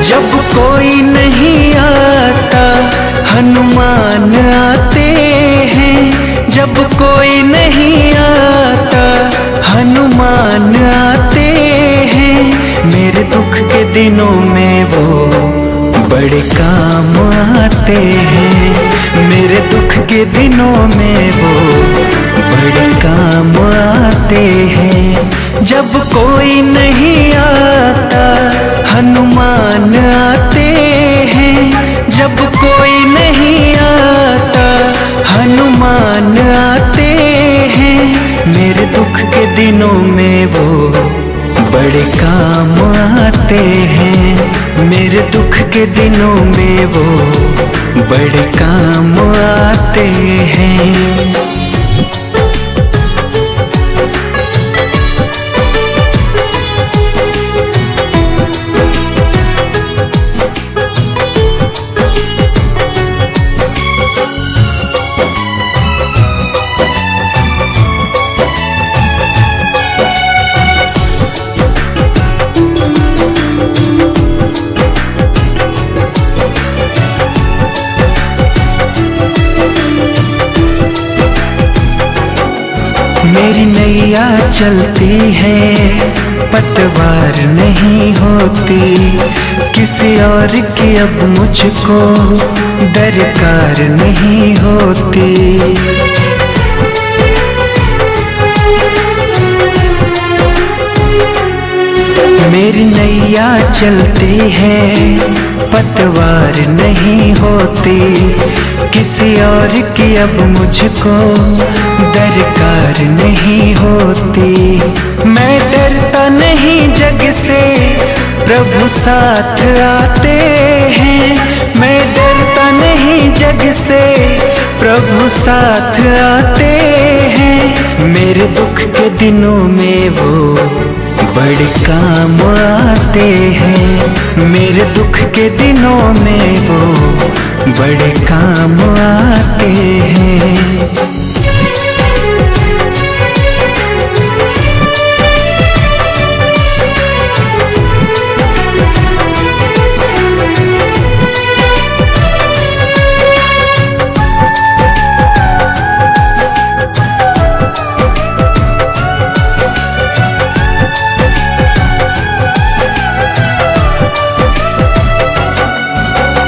जब कोई नहीं आता हनुमान आते हैं, जब कोई नहीं आता हनुमान आते हैं। मेरे दुख के दिनों में वो बड़े काम आते हैं, मेरे दुख के दिनों में वो बड़े काम आते हैं। जब कोई नहीं आता हनुमान आते हैं, जब कोई नहीं आता हनुमान आते हैं। मेरे दुख के दिनों में वो बड़े काम आते हैं, मेरे दुख के दिनों में वो बड़े काम आते हैं। मेरी नैया चलती है पतवार नहीं होती, किसी और की अब मुझको दरकार नहीं होती। मेरी नैया चलती है पतवार नहीं होती, किसी और की अब मुझको दरकार नहीं होती। मैं डरता नहीं जग से प्रभु साथ आते हैं, मैं डरता नहीं जग से प्रभु साथ आते हैं। मेरे दुख के दिनों में वो बड़े काम आते हैं, मेरे दुख के दिनों में वो बड़े काम आते हैं।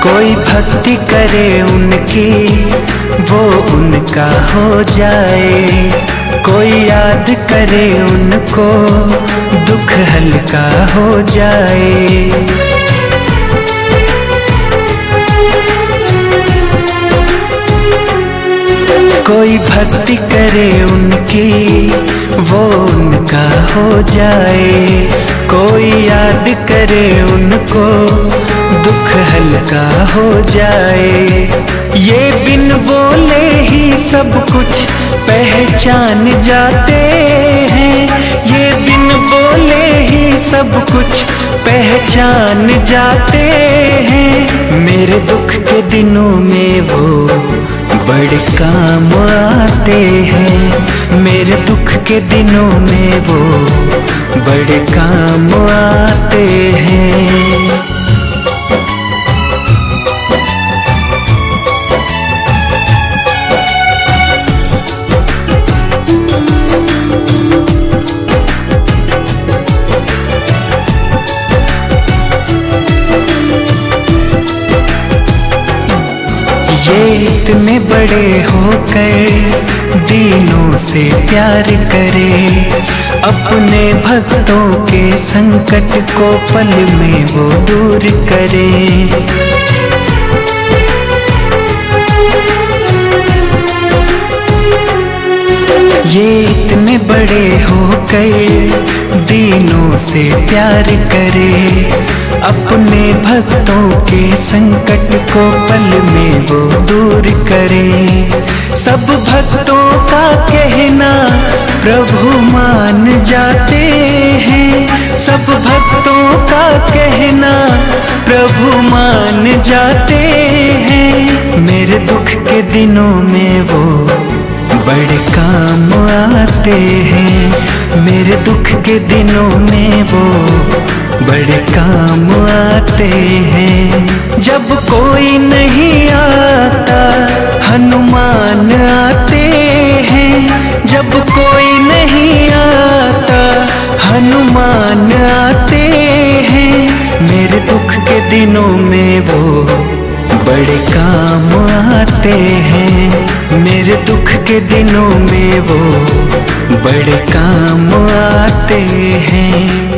कोई भक्ति करे उनकी वो उनका हो जाए, कोई याद करे उनको दुख हल्का हो जाए। कोई भक्ति करे उनकी वो उनका हो जाए, कोई याद करे उनको दुख हल्का हो जाए। ये बिन बोले ही सब कुछ पहचान जाते हैं, ये बिन बोले ही सब कुछ पहचान जाते हैं। मेरे दुख के दिनों में वो बड़े काम आते हैं, मेरे दुख के दिनों में वो बड़े काम आते हैं। ये इतने बड़े होकर दीनों से प्यार करे, अपने भक्तों के संकट को पल में वो दूर करे। ये इतने बड़े होकर दीनों से प्यार करे, अपने भक्तों के संकट को पल में वो दूर करे। सब भक्तों का कहना प्रभु मान जाते हैं, सब भक्तों का कहना प्रभु मान जाते हैं। मेरे दुख के दिनों में वो बड़े काम आते हैं। मेरे दुख के दिनों में वो बड़े काम आते हैं। जब कोई नहीं आता हनुमान आते हैं। जब कोई नहीं आता हनुमान आते हैं। मेरे दुख के दिनों में वो बड़े काम आते हैं। मेरे दुख के दिनों में वो बड़े काम आते हैं।